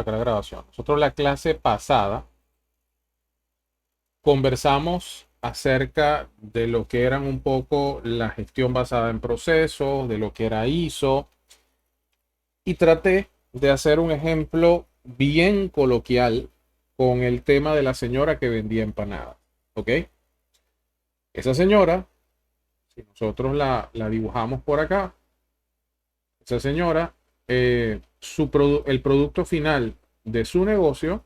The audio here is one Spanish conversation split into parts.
acá la grabación. Nosotros la clase pasada conversamos acerca de lo que eran un poco la gestión basada en procesos, de lo que era ISO, y traté de hacer un ejemplo bien coloquial con el tema de la señora que vendía empanadas. ¿Ok? Esa señora, si nosotros la dibujamos por acá, esa señora, el producto final de su negocio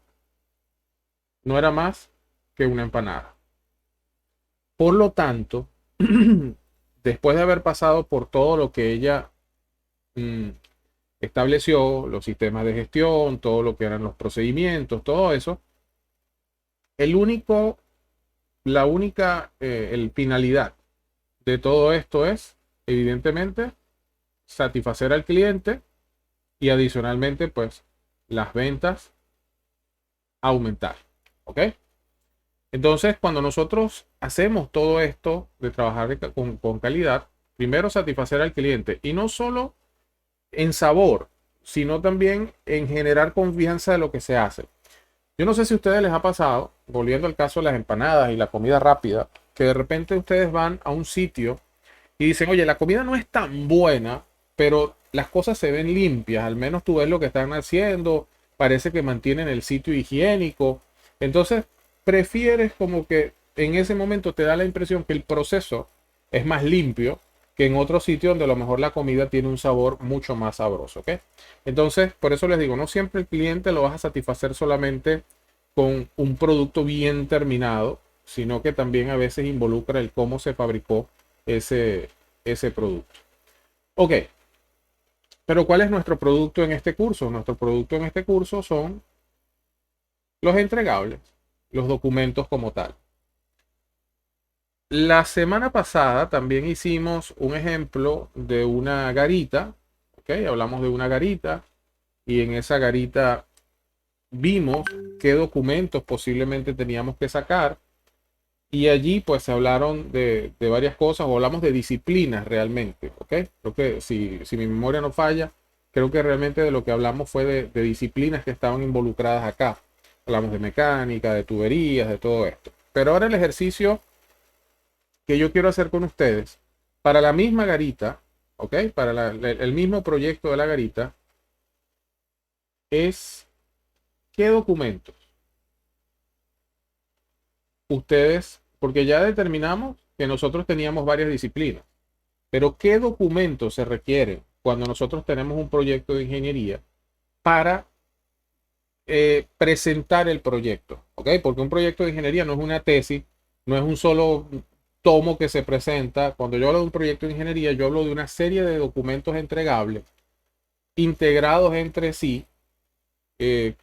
no era más que una empanada. Por lo tanto, después de haber pasado por todo lo que ella mm, estableció, los sistemas de gestión, todo lo que eran los procedimientos, todo eso, el único, la única el finalidad de todo esto es, evidentemente, satisfacer al cliente y adicionalmente, pues, las ventas aumentar. ¿Ok? Entonces, cuando nosotros hacemos todo esto de trabajar con calidad, primero satisfacer al cliente y no solo en sabor, sino también en generar confianza de lo que se hace. Yo no sé si a ustedes les ha pasado, volviendo al caso de las empanadas y la comida rápida, que de repente ustedes van a un sitio y dicen, oye, la comida no es tan buena, pero las cosas se ven limpias, al menos tú ves lo que están haciendo, parece que mantienen el sitio higiénico. Entonces, prefieres como que en ese momento te da la impresión que el proceso es más limpio que en otro sitio donde a lo mejor la comida tiene un sabor mucho más sabroso, ¿ok? Entonces, por eso les digo, no siempre el cliente lo vas a satisfacer solamente con un producto bien terminado, sino que también a veces involucra el cómo se fabricó ese, ese producto. Ok, pero ¿cuál es nuestro producto en este curso? Nuestro producto en este curso son los entregables, los documentos como tal. La semana pasada también hicimos un ejemplo de una garita, ¿ok? Hablamos de una garita y en esa garita vimos qué documentos posiblemente teníamos que sacar y allí pues se hablaron de varias cosas o hablamos de disciplinas realmente, ¿ok? Creo que si mi memoria no falla, creo que realmente de lo que hablamos fue de disciplinas que estaban involucradas acá. Hablamos de mecánica, de tuberías, de todo esto. Pero ahora el ejercicio que yo quiero hacer con ustedes, para la misma garita, ¿ok? Para el mismo proyecto de la garita, es qué documentos ustedes, porque ya determinamos que nosotros teníamos varias disciplinas. Pero ¿qué documentos se requieren cuando nosotros tenemos un proyecto de ingeniería para presentar el proyecto? ¿Ok? Porque un proyecto de ingeniería no es una tesis, no es un solo tomo que se presenta. Cuando yo hablo de un proyecto de ingeniería, yo hablo de una serie de documentos entregables integrados entre sí eh,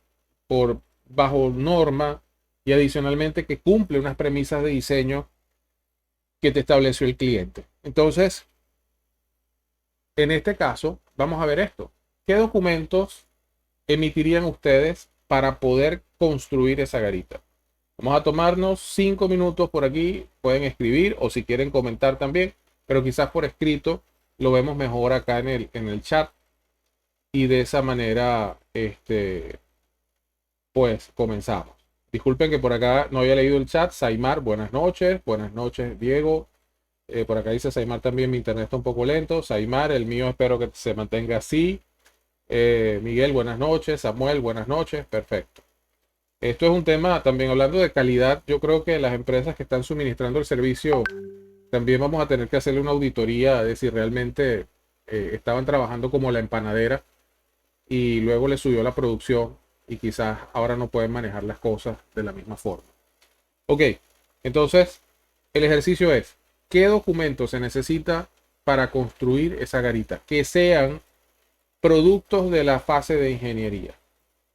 por bajo norma y adicionalmente que cumple unas premisas de diseño que te estableció el cliente. Entonces, en este caso, vamos a ver esto. ¿Qué documentos emitirían ustedes para poder construir esa garita? Vamos a tomarnos 5 minutos por aquí. Pueden escribir o si quieren comentar también, pero quizás por escrito lo vemos mejor acá en el chat y de esa manera, pues comenzamos. Disculpen que por acá no había leído el chat. Saimar, buenas noches. Buenas noches, Diego. Por acá dice Saimar también, mi internet está un poco lento. Saimar, el mío espero que se mantenga así. Miguel, buenas noches. Samuel, buenas noches. Perfecto. Esto es un tema también hablando de calidad. Yo creo que las empresas que están suministrando el servicio también vamos a tener que hacerle una auditoría de si realmente estaban trabajando como la empanadera y luego le subió la producción y quizás ahora no pueden manejar las cosas de la misma forma. Ok, entonces el ejercicio es, ¿qué documentos se necesita para construir esa garita? Que sean productos de la fase de ingeniería.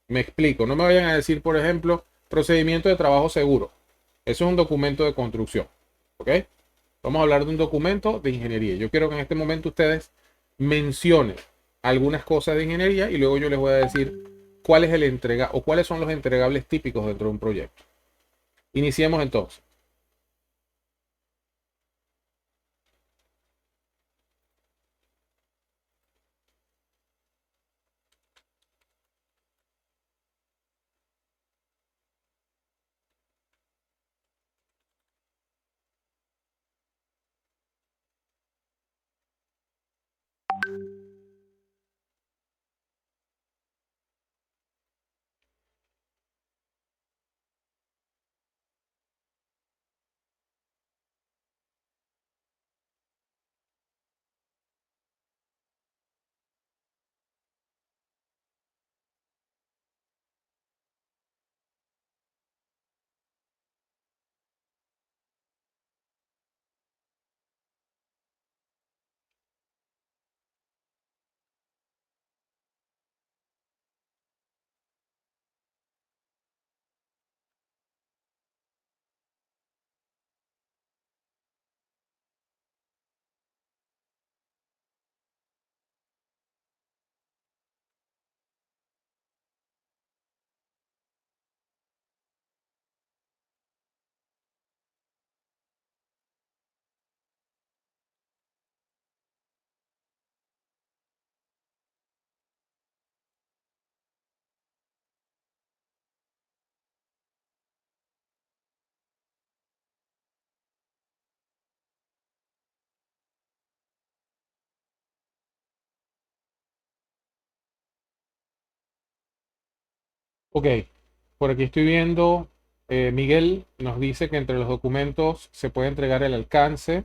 Me explico, no me vayan a decir, por ejemplo, procedimiento de trabajo seguro. Eso es un documento de construcción. ¿Ok? Vamos a hablar de un documento de ingeniería. Yo quiero que en este momento ustedes mencionen algunas cosas de ingeniería y luego yo les voy a decir cuál es el entrega o cuáles son los entregables típicos dentro de un proyecto. Iniciemos entonces. Ok, por aquí estoy viendo, Miguel nos dice que entre los documentos se puede entregar el alcance,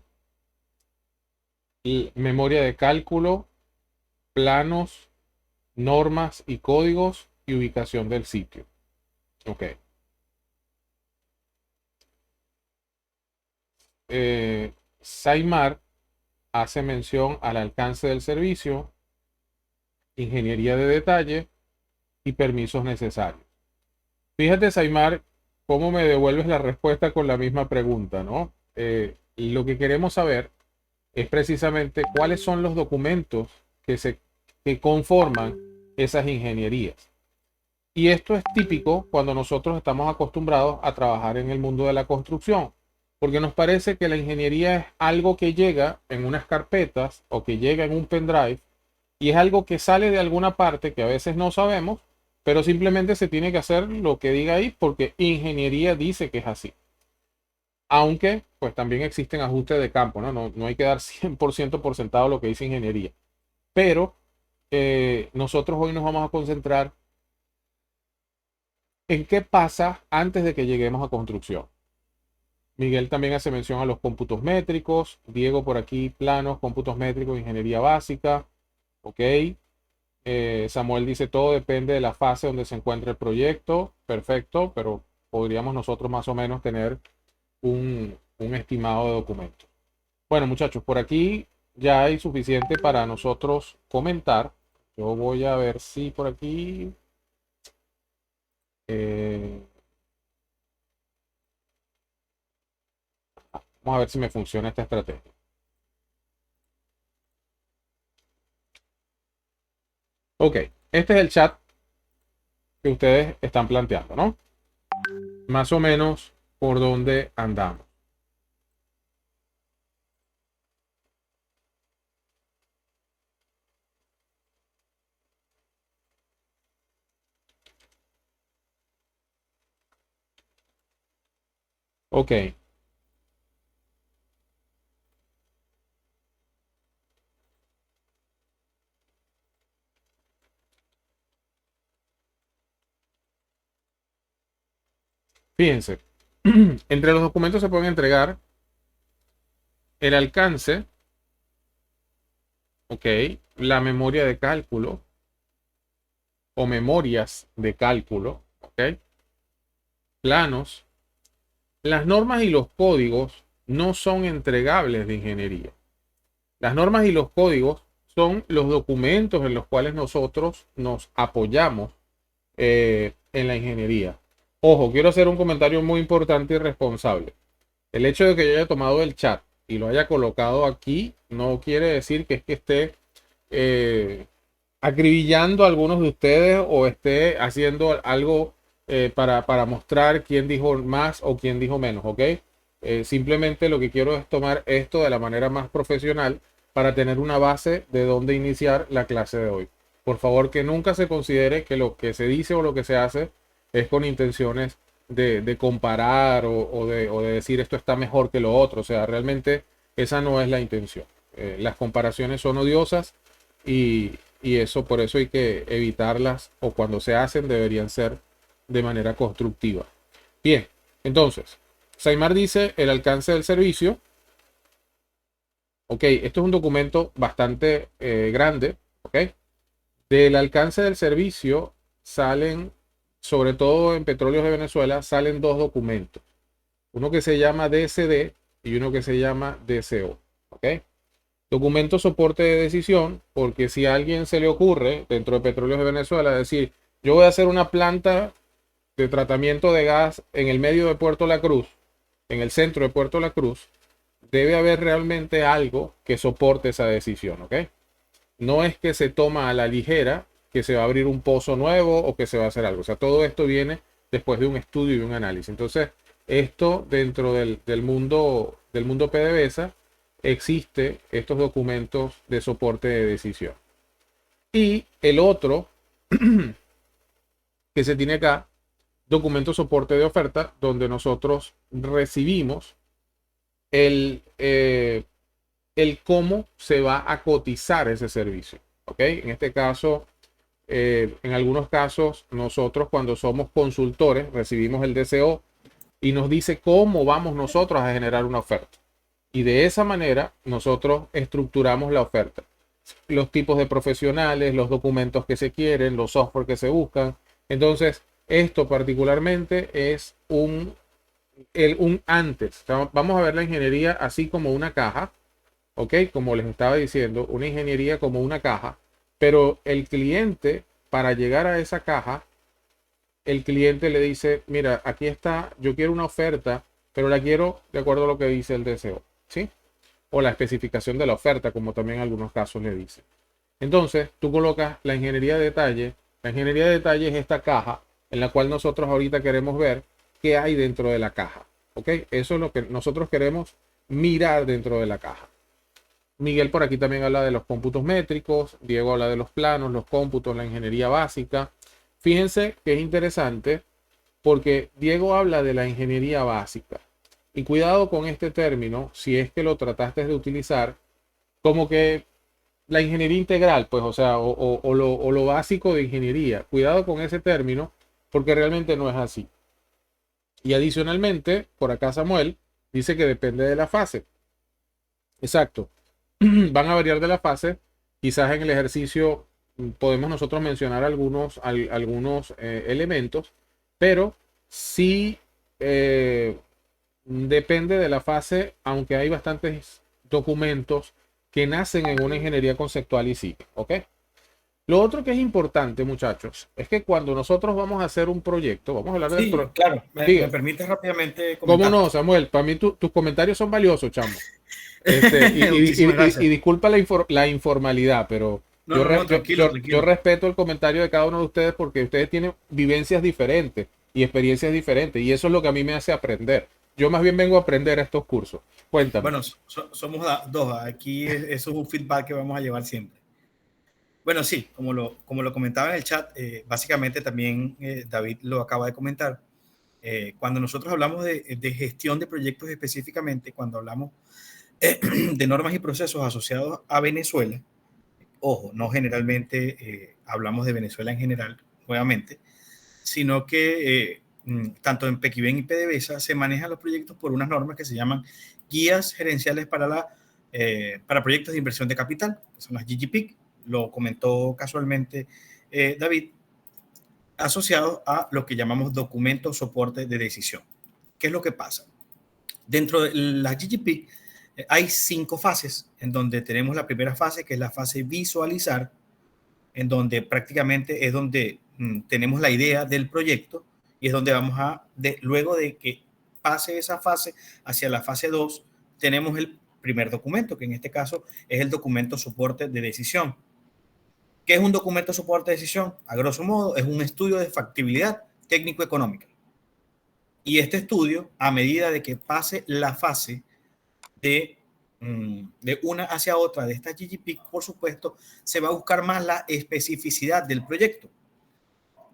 y memoria de cálculo, planos, normas y códigos y ubicación del sitio. Ok. Saimar hace mención al alcance del servicio, ingeniería de detalle y permisos necesarios. Fíjate, Saimar, cómo me devuelves la respuesta con la misma pregunta, ¿no? Y lo que queremos saber es precisamente cuáles son los documentos que conforman esas ingenierías. Y esto es típico cuando nosotros estamos acostumbrados a trabajar en el mundo de la construcción, porque nos parece que la ingeniería es algo que llega en unas carpetas o que llega en un pendrive y es algo que sale de alguna parte que a veces no sabemos, pero simplemente se tiene que hacer lo que diga ahí porque ingeniería dice que es así. Aunque, pues también existen ajustes de campo, ¿no? No hay que dar 100% por sentado lo que dice ingeniería. Pero nosotros hoy nos vamos a concentrar en qué pasa antes de que lleguemos a construcción. Miguel también hace mención a los cómputos métricos. Diego por aquí, planos, cómputos métricos, ingeniería básica. Ok. Samuel dice todo depende de la fase donde se encuentra el proyecto. Perfecto, pero podríamos nosotros más o menos tener un estimado de documento. Bueno, muchachos, por aquí ya hay suficiente para nosotros comentar. Yo voy a ver si por aquí... eh, vamos a ver si me funciona esta estrategia. Ok, este es el chat que ustedes están planteando, ¿no? Más o menos por dónde andamos. Ok, fíjense. Entre los documentos se pueden entregar el alcance, ok, la memoria de cálculo o memorias de cálculo, ok, planos. Las normas y los códigos no son entregables de ingeniería. Las normas y los códigos son los documentos en los cuales nosotros nos apoyamos en la ingeniería. Ojo, quiero hacer un comentario muy importante y responsable. El hecho de que yo haya tomado el chat y lo haya colocado aquí no quiere decir que es que esté eh, acribillando a algunos de ustedes o esté haciendo algo para mostrar quién dijo más o quién dijo menos, ¿ok? Simplemente lo que quiero es tomar esto de la manera más profesional para tener una base de dónde iniciar la clase de hoy. Por favor, que nunca se considere que lo que se dice o lo que se hace es con intenciones de comparar o de decir esto está mejor que lo otro. O sea, realmente esa no es la intención. Las comparaciones son odiosas y eso por eso hay que evitarlas o cuando se hacen deberían ser de manera constructiva. Bien, entonces, Saimar dice el alcance del servicio. Ok, esto es un documento bastante grande. Ok, del alcance del servicio salen, sobre todo en Petróleos de Venezuela, salen dos documentos. Uno que se llama DSD y uno que se llama DCO. Ok, documento soporte de decisión, porque si a alguien se le ocurre dentro de Petróleos de Venezuela decir, yo voy a hacer una planta de tratamiento de gas en el medio de Puerto La Cruz, en el centro de Puerto La Cruz, debe haber realmente algo que soporte esa decisión, ¿ok? No es que se toma a la ligera que se va a abrir un pozo nuevo o que se va a hacer algo. O sea, todo esto viene después de un estudio y un análisis. Entonces, esto dentro del mundo PDVSA existe estos documentos de soporte de decisión. Y el otro que se tiene acá, documento soporte de oferta, donde nosotros recibimos el cómo se va a cotizar ese servicio. ¿Ok? En este caso, En algunos casos, nosotros cuando somos consultores recibimos el DCO y nos dice cómo vamos nosotros a generar una oferta. Y de esa manera nosotros estructuramos la oferta. Los tipos de profesionales, los documentos que se quieren, los software que se buscan. Entonces, esto particularmente es un antes. Vamos a ver la ingeniería así como una caja, ¿ok? Como les estaba diciendo, una ingeniería como una caja, pero el cliente, para llegar a esa caja, el cliente le dice, mira, aquí está, yo quiero una oferta, pero la quiero de acuerdo a lo que dice el deseo, ¿sí? O la especificación de la oferta, como también en algunos casos le dice. Entonces, tú colocas la ingeniería de detalle. La ingeniería de detalle es esta caja en la cual nosotros ahorita queremos ver qué hay dentro de la caja, ¿ok? Eso es lo que nosotros queremos mirar dentro de la caja. Miguel por aquí también habla de los cómputos métricos, Diego habla de los planos, los cómputos, la ingeniería básica. Fíjense que es interesante porque Diego habla de la ingeniería básica. Y cuidado con este término, si es que lo trataste de utilizar, como que la ingeniería integral, pues, o sea, o lo básico de ingeniería. Cuidado con ese término, porque realmente no es así. Y adicionalmente, por acá Samuel dice que depende de la fase. Exacto. Van a variar de la fase. Quizás en el ejercicio podemos nosotros mencionar algunos elementos, pero sí depende de la fase, aunque hay bastantes documentos que nacen en una ingeniería conceptual y siguen, ¿ok? Lo otro que es importante, muchachos, es que cuando nosotros vamos a hacer un proyecto, vamos a hablar del Sí, claro. ¿Me Diga, permites rápidamente ¿cómo comentar? no, Samuel? Para mí tus comentarios son valiosos, chamo. Muchísimas Y gracias. disculpa la informalidad, pero No, no, no, tranquilo, yo tranquilo. respeto el comentario de cada uno de ustedes porque ustedes tienen vivencias diferentes y experiencias diferentes y eso es lo que a mí me hace aprender. Yo más bien vengo a aprender a estos cursos. Cuéntame. Bueno, somos dos. Aquí eso es un feedback que vamos a llevar siempre. Bueno, sí, como lo comentaba en el chat, básicamente también David lo acaba de comentar. Cuando nosotros hablamos de gestión de proyectos específicamente, cuando hablamos de normas y procesos asociados a Venezuela, ojo, no generalmente hablamos de Venezuela en general, nuevamente, sino que tanto en Pequiven y PDVSA se manejan los proyectos por unas normas que se llaman guías gerenciales para proyectos de inversión de capital, que son las GGPIC, lo comentó casualmente David, asociados a lo que llamamos documentos soporte de decisión. ¿Qué es lo que pasa? Dentro de las GGPIC hay 5 fases, en donde tenemos la primera fase, que es la fase visualizar, en donde prácticamente es donde tenemos la idea del proyecto y es donde vamos luego de que pase esa fase hacia la fase 2, tenemos el primer documento, que en este caso es el documento soporte de decisión. ¿Qué es un documento soporte de decisión? A grosso modo, es un estudio de factibilidad técnico-económica. Y este estudio, a medida de que pase la fase de una hacia otra de esta GGP, por supuesto, se va a buscar más la especificidad del proyecto.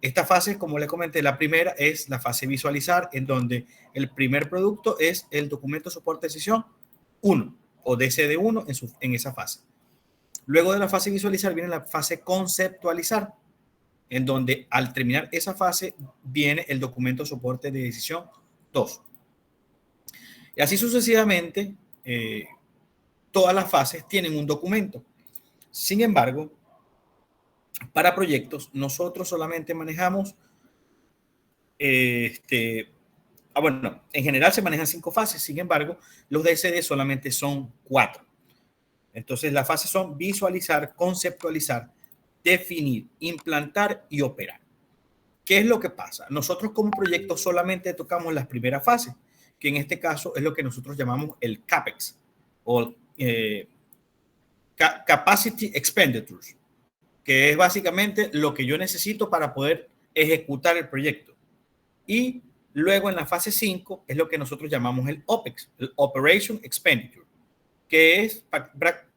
Esta fase, como le comenté, la primera es la fase visualizar, en donde el primer producto es el documento soporte de decisión 1 o DCD1 en esa fase. Luego de la fase visualizar viene la fase conceptualizar, en donde al terminar esa fase viene el documento soporte de decisión 2. Y así sucesivamente, todas las fases tienen un documento. Sin embargo, para proyectos, nosotros solamente manejamos, bueno, en general se manejan 5 fases, sin embargo, los DCD solamente son 4. Entonces, las fases son visualizar, conceptualizar, definir, implantar y operar. ¿Qué es lo que pasa? Nosotros como proyecto solamente tocamos las primeras fases, que en este caso es lo que nosotros llamamos el CAPEX o Capacity Expenditures, que es básicamente lo que yo necesito para poder ejecutar el proyecto. Y luego en la fase 5 es lo que nosotros llamamos el OPEX, el Operation Expenditure, que es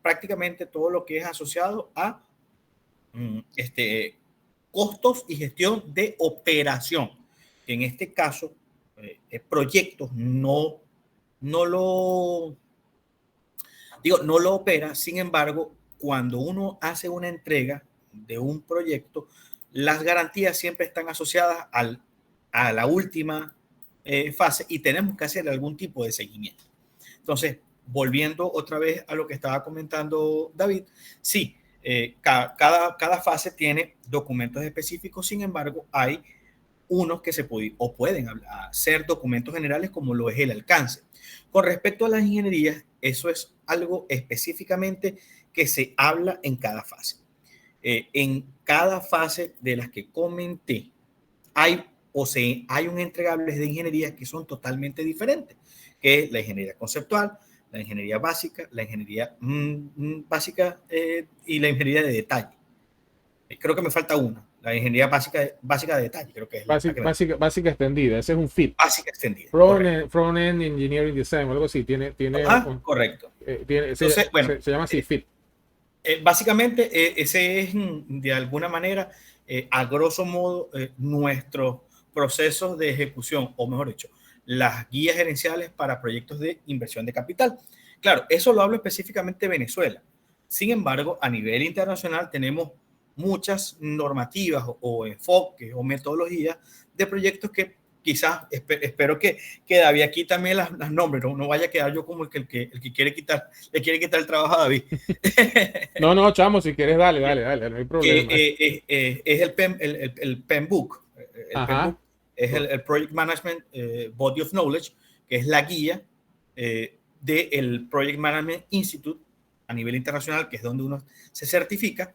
prácticamente todo lo que es asociado a costos y gestión de operación. En este caso, proyectos no lo, no lo opera, sin embargo, cuando uno hace una entrega de un proyecto, las garantías siempre están asociadas a la última fase y tenemos que hacer algún tipo de seguimiento. Entonces, volviendo otra vez a lo que estaba comentando David, sí, cada fase tiene documentos específicos, sin embargo, hay unos que se pueden ser documentos generales como lo es el alcance. Con respecto a las ingenierías, eso es algo específicamente que se habla en cada fase. En cada fase de las que comenté, hay un entregable de ingeniería que son totalmente diferentes, que es la ingeniería conceptual, la ingeniería básica, la ingeniería básica y la ingeniería de detalle. Creo que me falta una, la ingeniería básica de detalle, creo que es la que me falta. Básica extendida, ese es un FIT. Básica extendida. Front-end Engineering Design, algo así, correcto. Entonces, bueno, se llama así, FIT. Básicamente, ese es de alguna manera, a grosso modo, nuestros procesos de ejecución, o mejor dicho, las guías gerenciales para proyectos de inversión de capital. Claro, eso lo hablo específicamente de Venezuela. Sin embargo, a nivel internacional tenemos muchas normativas o enfoques o metodologías de proyectos que quizás, espero que David aquí también las nombres, no vaya a quedar yo como el que le quiere quitar el trabajo a David. No, chamo, si quieres, dale, no hay problema. Es el PMBOK. El PMBOK es el Project Management Body of Knowledge, que es la guía del Project Management Institute a nivel internacional, que es donde uno se certifica,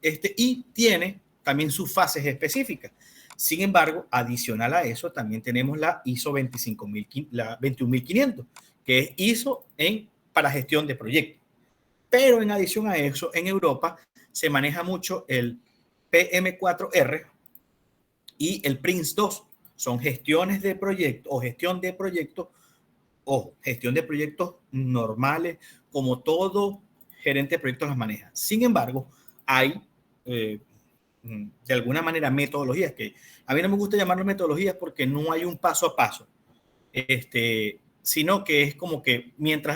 y tiene también sus fases específicas. Sin embargo, adicional a eso, también tenemos la ISO 21500, que es ISO para gestión de proyectos. Pero en adición a eso, en Europa se maneja mucho el PM4R y el PRINCE2. Son gestiones de proyectos o gestión de proyectos normales, como todo gerente de proyectos las maneja. Sin embargo, hay de alguna manera metodologías que a mí no me gusta llamarlo metodologías porque no hay un paso a paso, sino que es como que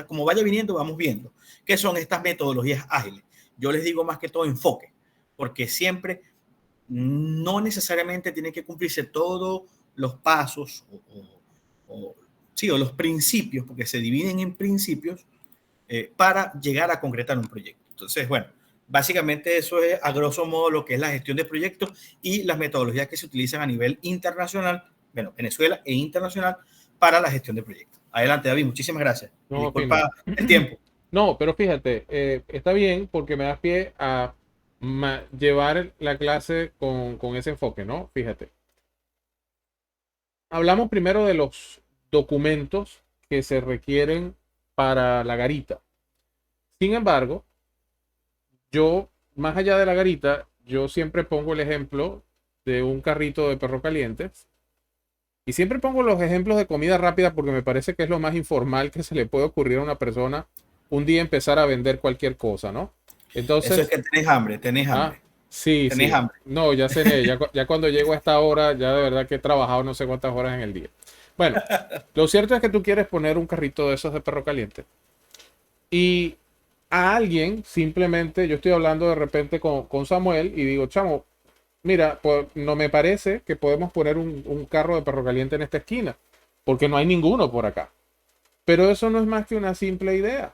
como vaya viniendo vamos viendo qué son estas metodologías ágiles. Yo les digo más que todo enfoque, porque siempre no necesariamente tienen que cumplirse todos los pasos o los principios, porque se dividen en principios para llegar a concretar un proyecto. Entonces, bueno, básicamente eso es a grosso modo lo que es la gestión de proyectos y las metodologías que se utilizan a nivel internacional, bueno, Venezuela e internacional, para la gestión de proyectos. Adelante, David, muchísimas gracias. No, disculpa el tiempo. No, pero fíjate, está bien porque me das pie a llevar la clase con ese enfoque, ¿no? Fíjate. Hablamos primero de los documentos que se requieren para la garita. Sin embargo, yo, más allá de la garita, yo siempre pongo el ejemplo de un carrito de perro caliente. Y siempre pongo los ejemplos de comida rápida porque me parece que es lo más informal que se le puede ocurrir a una persona un día empezar a vender cualquier cosa, ¿no? Entonces, eso es que tenés hambre. Sí, tenés hambre. No, ya cené, ya cuando llego a esta hora, ya de verdad que he trabajado no sé cuántas horas en el día. Bueno, lo cierto es que tú quieres poner un carrito de esos de perro caliente. Y a alguien, simplemente, yo estoy hablando de repente con Samuel y digo, chamo, mira, pues no me parece que podemos poner un carro de perro caliente en esta esquina, porque no hay ninguno por acá. Pero eso no es más que una simple idea.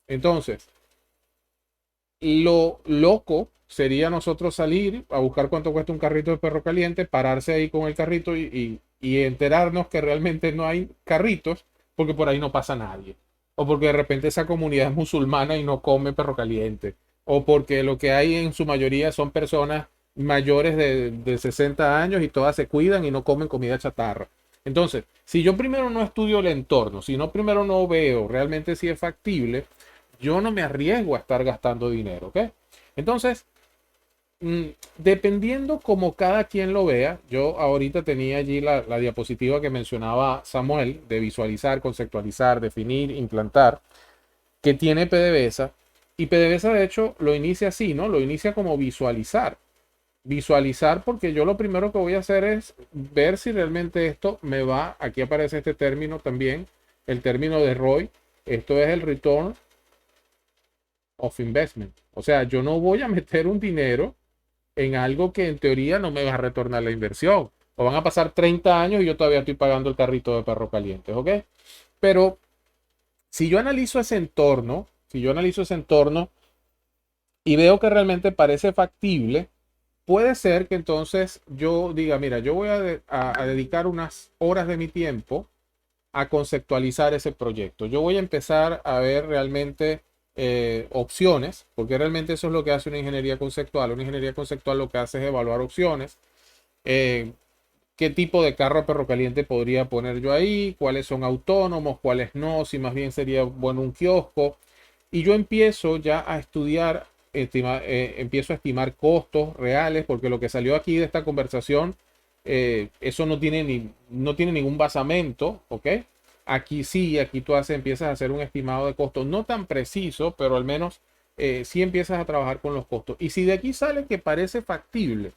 Entonces, lo loco sería nosotros salir a buscar cuánto cuesta un carrito de perro caliente, pararse ahí con el carrito y enterarnos que realmente no hay carritos porque por ahí no pasa nadie. O porque de repente esa comunidad es musulmana y no come perro caliente. O porque lo que hay en su mayoría son personas mayores de 60 años y todas se cuidan y no comen comida chatarra. Entonces, si yo primero no estudio el entorno, si no primero no veo realmente si es factible, yo no me arriesgo a estar gastando dinero, ¿ok? Entonces, dependiendo como cada quien lo vea, yo ahorita tenía allí la diapositiva que mencionaba Samuel de visualizar, conceptualizar, definir, implantar, que tiene PDVSA. Y PDVSA de hecho lo inicia así, ¿no? Lo inicia como visualizar. Visualizar porque yo lo primero que voy a hacer es ver si realmente esto me va, aquí aparece este término también, el término de ROI, esto es el Return of Investment. O sea, yo no voy a meter un dinero en algo que en teoría no me va a retornar la inversión. O van a pasar 30 años y yo todavía estoy pagando el carrito de perro caliente, ¿ok? Pero si yo analizo ese entorno, si yo analizo ese entorno y veo que realmente parece factible, puede ser que entonces yo diga, mira, yo voy a dedicar unas horas de mi tiempo a conceptualizar ese proyecto. Yo voy a empezar a ver realmente opciones, porque realmente eso es lo que hace una ingeniería conceptual. Una ingeniería conceptual lo que hace es evaluar opciones. Eh, ¿Qué tipo de carro a perro caliente podría poner yo ahí? ¿Cuáles son autónomos? ¿Cuáles no? Si más bien sería bueno un kiosco. Y yo empiezo ya a estudiar, empiezo a estimar costos reales, porque lo que salió aquí de esta conversación, eso no tiene ningún basamento, ¿ok? Aquí sí, aquí tú empiezas a hacer un estimado de costos, no tan preciso, pero al menos sí empiezas a trabajar con los costos. Y si de aquí sale que parece factible,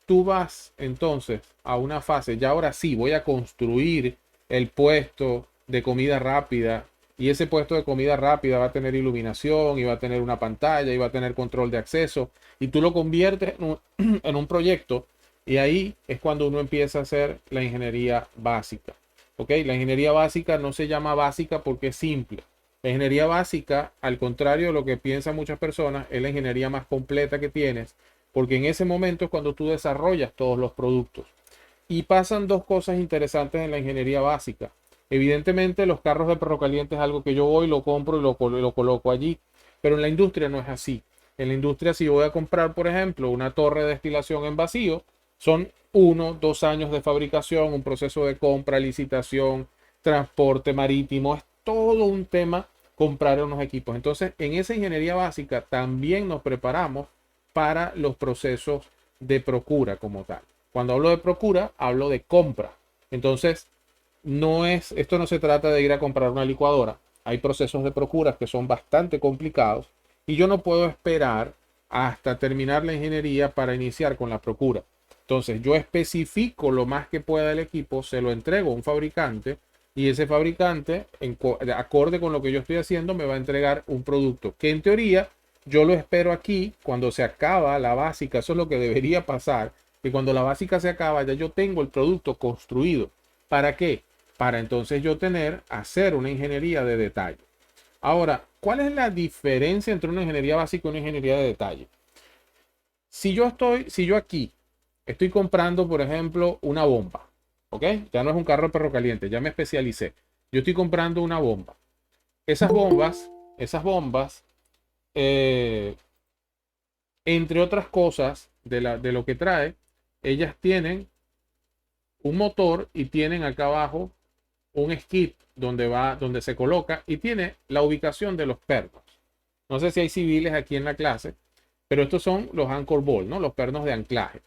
tú vas entonces a una fase, ya ahora sí, voy a construir el puesto de comida rápida y ese puesto de comida rápida va a tener iluminación y va a tener una pantalla y va a tener control de acceso y tú lo conviertes en un proyecto y ahí es cuando uno empieza a hacer la ingeniería básica. ¿Ok? La ingeniería básica no se llama básica porque es simple. La ingeniería básica, al contrario de lo que piensan muchas personas, es la ingeniería más completa que tienes porque en ese momento es cuando tú desarrollas todos los productos. Y pasan dos cosas interesantes en la ingeniería básica. Evidentemente, los carros de perro caliente es algo que yo voy, lo compro y lo coloco allí, pero en la industria no es así. En la industria, si yo voy a comprar, por ejemplo, una torre de destilación en vacío, son 1, 2 años de fabricación, un proceso de compra, licitación, transporte marítimo, es todo un tema comprar unos equipos. Entonces, en esa ingeniería básica también nos preparamos para los procesos de procura como tal. Cuando hablo de procura, hablo de compra. Entonces, esto no se trata de ir a comprar una licuadora. Hay procesos de procura que son bastante complicados y yo no puedo esperar hasta terminar la ingeniería para iniciar con la procura. Entonces, yo especifico lo más que pueda el equipo, se lo entrego a un fabricante y ese fabricante, acorde con lo que yo estoy haciendo, me va a entregar un producto que en teoría yo lo espero aquí cuando se acaba la básica. Eso es lo que debería pasar, que cuando la básica se acaba ya yo tengo el producto construido. ¿Para qué? Para entonces yo hacer una ingeniería de detalle. Ahora, ¿cuál es la diferencia entre una ingeniería básica y una ingeniería de detalle? Si yo aquí estoy comprando, por ejemplo, una bomba, ¿ok? Ya no es un carro de perro caliente, ya me especialicé. Yo estoy comprando una bomba. Esas bombas, eh, entre otras cosas de lo que trae, ellas tienen un motor y tienen acá abajo un skid donde se coloca y tiene la ubicación de los pernos. No sé si hay civiles aquí en la clase, pero estos son los anchor ball, ¿no? Los pernos de anclaje.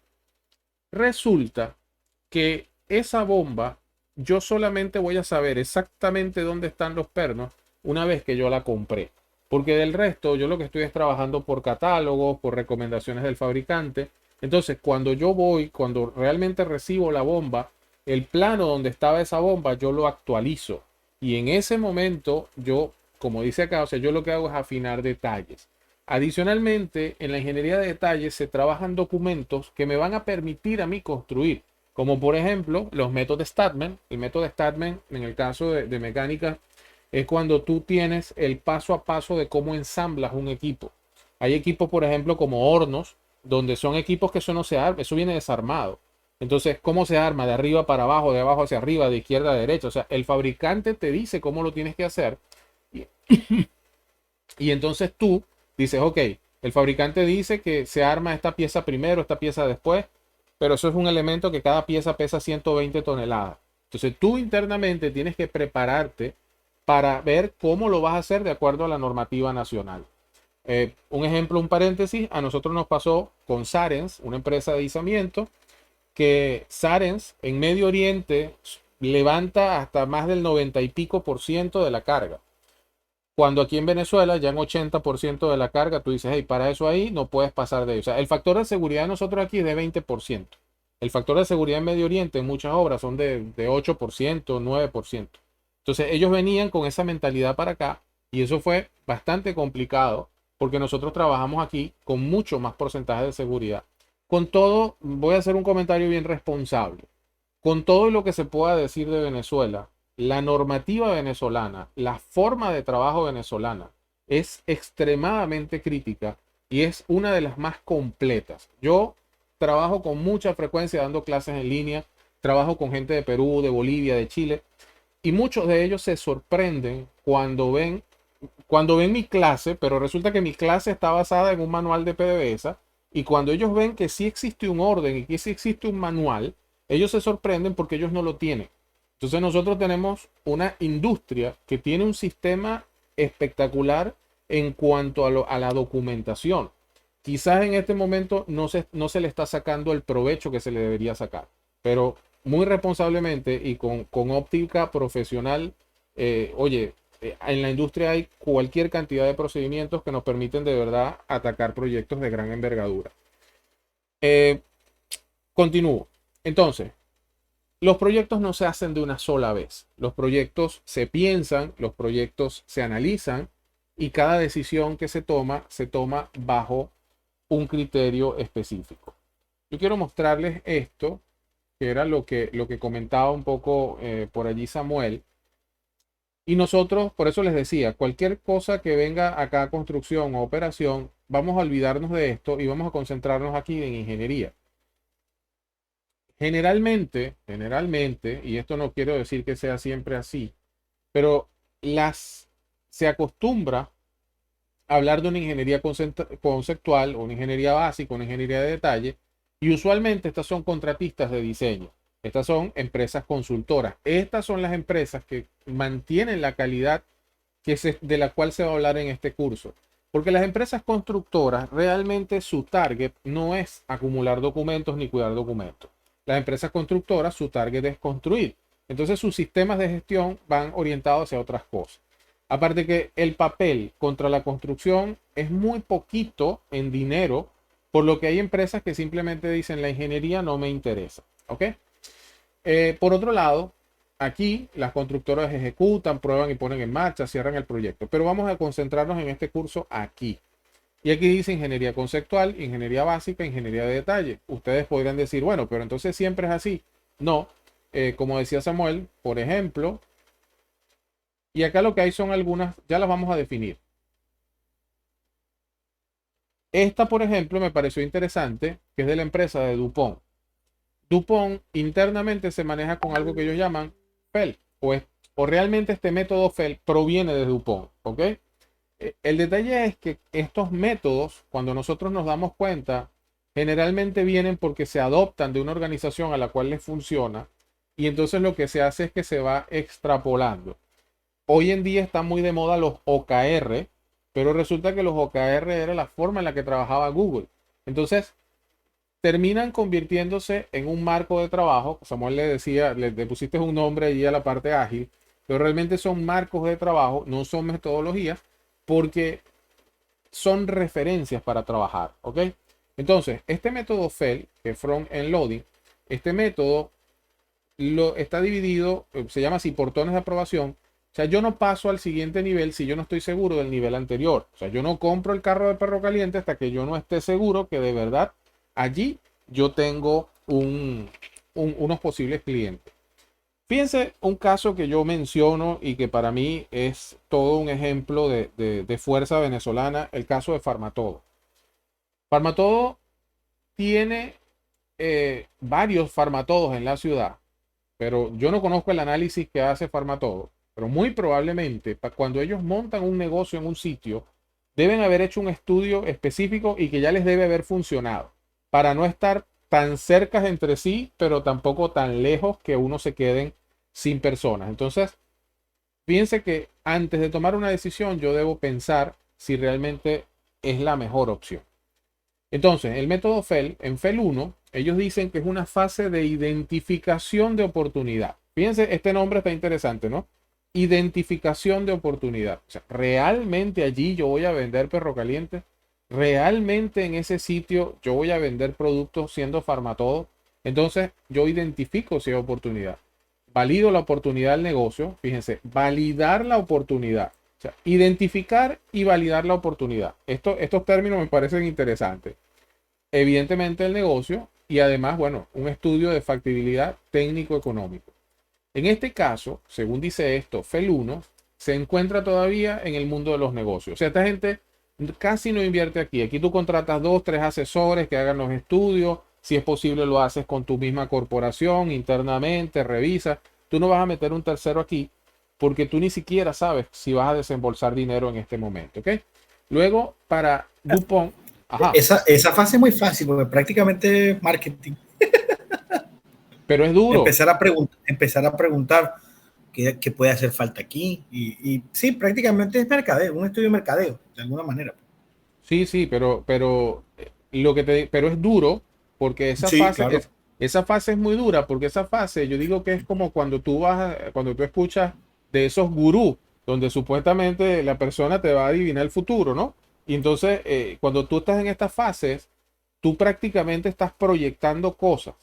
Resulta que esa bomba, yo solamente voy a saber exactamente dónde están los pernos una vez que yo la compré. Porque del resto, yo lo que estoy es trabajando por catálogos, por recomendaciones del fabricante. Entonces, cuando realmente recibo la bomba, el plano donde estaba esa bomba, yo lo actualizo. Y en ese momento, como dice acá, o sea, yo lo que hago es afinar detalles. Adicionalmente, en la ingeniería de detalles se trabajan documentos que me van a permitir a mí construir, como por ejemplo los métodos Statman. El método Statman, en el caso de mecánica, es cuando tú tienes el paso a paso de cómo ensamblas un equipo. Hay equipos, por ejemplo, como hornos, donde son equipos que eso no se arma, eso viene desarmado. Entonces, ¿cómo se arma? De arriba para abajo, de abajo hacia arriba, de izquierda a derecha. O sea, el fabricante te dice cómo lo tienes que hacer. Y, y entonces tú dices, ok, el fabricante dice que se arma esta pieza primero, esta pieza después, pero eso es un elemento que cada pieza pesa 120 toneladas. Entonces tú internamente tienes que prepararte para ver cómo lo vas a hacer de acuerdo a la normativa nacional. Un ejemplo, un paréntesis, a nosotros nos pasó con Sarens, una empresa de izamiento, que Sarens en Medio Oriente levanta hasta más del 90 y pico por ciento de la carga. Cuando aquí en Venezuela ya en 80% de la carga, tú dices, hey, para eso ahí no puedes pasar de ello. O sea, el factor de seguridad de nosotros aquí es de 20%. El factor de seguridad en Medio Oriente en muchas obras son de 8%, 9%. Entonces ellos venían con esa mentalidad para acá y eso fue bastante complicado porque nosotros trabajamos aquí con mucho más porcentaje de seguridad. Con todo, voy a hacer un comentario bien responsable. Con todo lo que se pueda decir de Venezuela, la normativa venezolana, la forma de trabajo venezolana es extremadamente crítica y es una de las más completas. Yo trabajo con mucha frecuencia dando clases en línea, trabajo con gente de Perú, de Bolivia, de Chile, y muchos de ellos se sorprenden cuando ven mi clase, pero resulta que mi clase está basada en un manual de PDVSA, y cuando ellos ven que sí existe un orden y que sí existe un manual, ellos se sorprenden porque ellos no lo tienen. Entonces nosotros tenemos una industria que tiene un sistema espectacular en cuanto a la documentación. Quizás en este momento no se le está sacando el provecho que se le debería sacar, pero muy responsablemente y con óptica profesional, oye, en la industria hay cualquier cantidad de procedimientos que nos permiten de verdad atacar proyectos de gran envergadura. Eh, Continúo. Entonces, los proyectos no se hacen de una sola vez. Los proyectos se piensan, los proyectos se analizan y cada decisión que se toma bajo un criterio específico. Yo quiero mostrarles esto, que era lo que comentaba un poco por allí Samuel. Y nosotros, por eso les decía, cualquier cosa que venga acá, construcción o operación, vamos a olvidarnos de esto y vamos a concentrarnos aquí en ingeniería. Generalmente, y esto no quiero decir que sea siempre así, pero se acostumbra a hablar de una ingeniería conceptual, o una ingeniería básica, una ingeniería de detalle, y usualmente estas son contratistas de diseño. Estas son empresas consultoras. Estas son las empresas que mantienen la calidad de la cual se va a hablar en este curso. Porque las empresas constructoras realmente su target no es acumular documentos ni cuidar documentos. Las empresas constructoras su target es construir. Entonces sus sistemas de gestión van orientados hacia otras cosas. Aparte que el papel contra la construcción es muy poquito en dinero, por lo que hay empresas que simplemente dicen la ingeniería no me interesa. ¿Ok? Por otro lado, aquí las constructoras ejecutan, prueban y ponen en marcha, cierran el proyecto. Pero vamos a concentrarnos en este curso aquí. Y aquí dice ingeniería conceptual, ingeniería básica, ingeniería de detalle. Ustedes podrían decir, bueno, pero entonces siempre es así. No, como decía Samuel, por ejemplo, y acá lo que hay son algunas, ya las vamos a definir. Esta, por ejemplo, me pareció interesante, que es de la empresa de DuPont. DuPont internamente se maneja con algo que ellos llaman FEL, o realmente este método FEL proviene de DuPont, ¿ok? El detalle es que estos métodos, cuando nosotros nos damos cuenta, generalmente vienen porque se adoptan de una organización a la cual les funciona, y entonces lo que se hace es que se va extrapolando. Hoy en día están muy de moda los OKR, pero resulta que los OKR era la forma en la que trabajaba Google. Entonces, terminan convirtiéndose en un marco de trabajo. Samuel le decía, le pusiste un nombre allí a la parte ágil, pero realmente son marcos de trabajo, no son metodologías, porque son referencias para trabajar, ¿ok? Entonces, este método FEL, que es Front End Loading, este método está dividido, se llama así, portones de aprobación. O sea, yo no paso al siguiente nivel si yo no estoy seguro del nivel anterior. O sea, yo no compro el carro de perro caliente hasta que yo no esté seguro que de verdad allí yo tengo unos posibles clientes. Fíjense un caso que yo menciono y que para mí es todo un ejemplo de fuerza venezolana, el caso de Farmatodo. Farmatodo tiene varios farmatodos en la ciudad, pero yo no conozco el análisis que hace Farmatodo, pero muy probablemente cuando ellos montan un negocio en un sitio, deben haber hecho un estudio específico y que ya les debe haber funcionado, para no estar tan cerca entre sí, pero tampoco tan lejos que uno se queden sin personas. Entonces, piense que antes de tomar una decisión, yo debo pensar si realmente es la mejor opción. Entonces, el método FEL, en FEL 1, ellos dicen que es una fase de identificación de oportunidad. Fíjense, este nombre está interesante, ¿no? Identificación de oportunidad. O sea, realmente allí yo voy a vender perro caliente. Realmente en ese sitio yo voy a vender productos siendo Farmatodo. Entonces, yo identifico si hay oportunidad. Valido la oportunidad del negocio. Fíjense, validar la oportunidad. O sea, identificar y validar la oportunidad. Estos términos me parecen interesantes. evidentemente el negocio y además, bueno, un estudio de factibilidad técnico-económico. En este caso, según dice esto, FEL 1 se encuentra todavía en el mundo de los negocios. O sea, esta gente casi no invierte aquí. Aquí tú contratas 2, 3 asesores que hagan los estudios. Si es posible, lo haces con tu misma corporación internamente, revisa. Tú no vas a meter un tercero aquí porque tú ni siquiera sabes si vas a desembolsar dinero en este momento, ¿ok? Luego, para DuPont, ajá, Esa fase es muy fácil, porque prácticamente marketing. pero es duro. Empezar a preguntar qué puede hacer falta aquí. Y sí, prácticamente es mercadeo, un estudio de mercadeo, de alguna manera. Sí, sí, pero es duro porque Sí, claro. esa fase es muy dura porque esa fase, yo digo que es como cuando cuando tú escuchas de esos gurús donde supuestamente la persona te va a adivinar el futuro, ¿no? Y entonces, cuando tú estás en estas fases, tú prácticamente estás proyectando cosas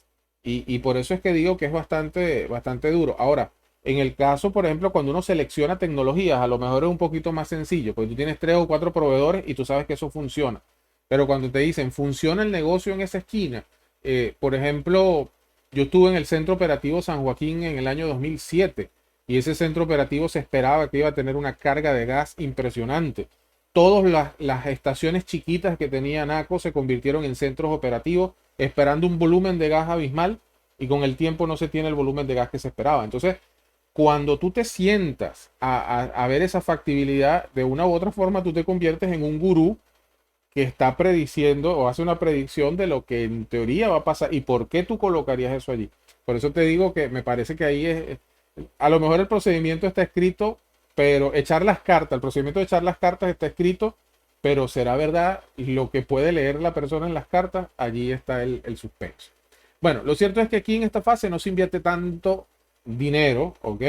y por eso es que digo que es bastante duro. Ahora, en el caso, por ejemplo, cuando uno selecciona tecnologías, a lo mejor es un poquito más sencillo, porque tú tienes 3 o 4 proveedores y tú sabes que eso funciona. Pero cuando te dicen, funciona el negocio en esa esquina, por ejemplo, yo estuve en el Centro Operativo San Joaquín en el año 2007 y ese centro operativo se esperaba que iba a tener una carga de gas impresionante. Todas las estaciones chiquitas que tenía NACO se convirtieron en centros operativos esperando un volumen de gas abismal y con el tiempo no se tiene el volumen de gas que se esperaba. Entonces, cuando tú te sientas a ver esa factibilidad, de una u otra forma tú te conviertes en un gurú que está prediciendo o hace una predicción de lo que en teoría va a pasar y por qué tú colocarías eso allí. Por eso te digo que me parece que ahí a lo mejor el procedimiento está escrito, pero echar las cartas, el procedimiento de echar las cartas está escrito, pero será verdad lo que puede leer la persona en las cartas, allí está el suspenso. Bueno, lo cierto es que aquí en esta fase no se invierte tanto dinero, ¿ok?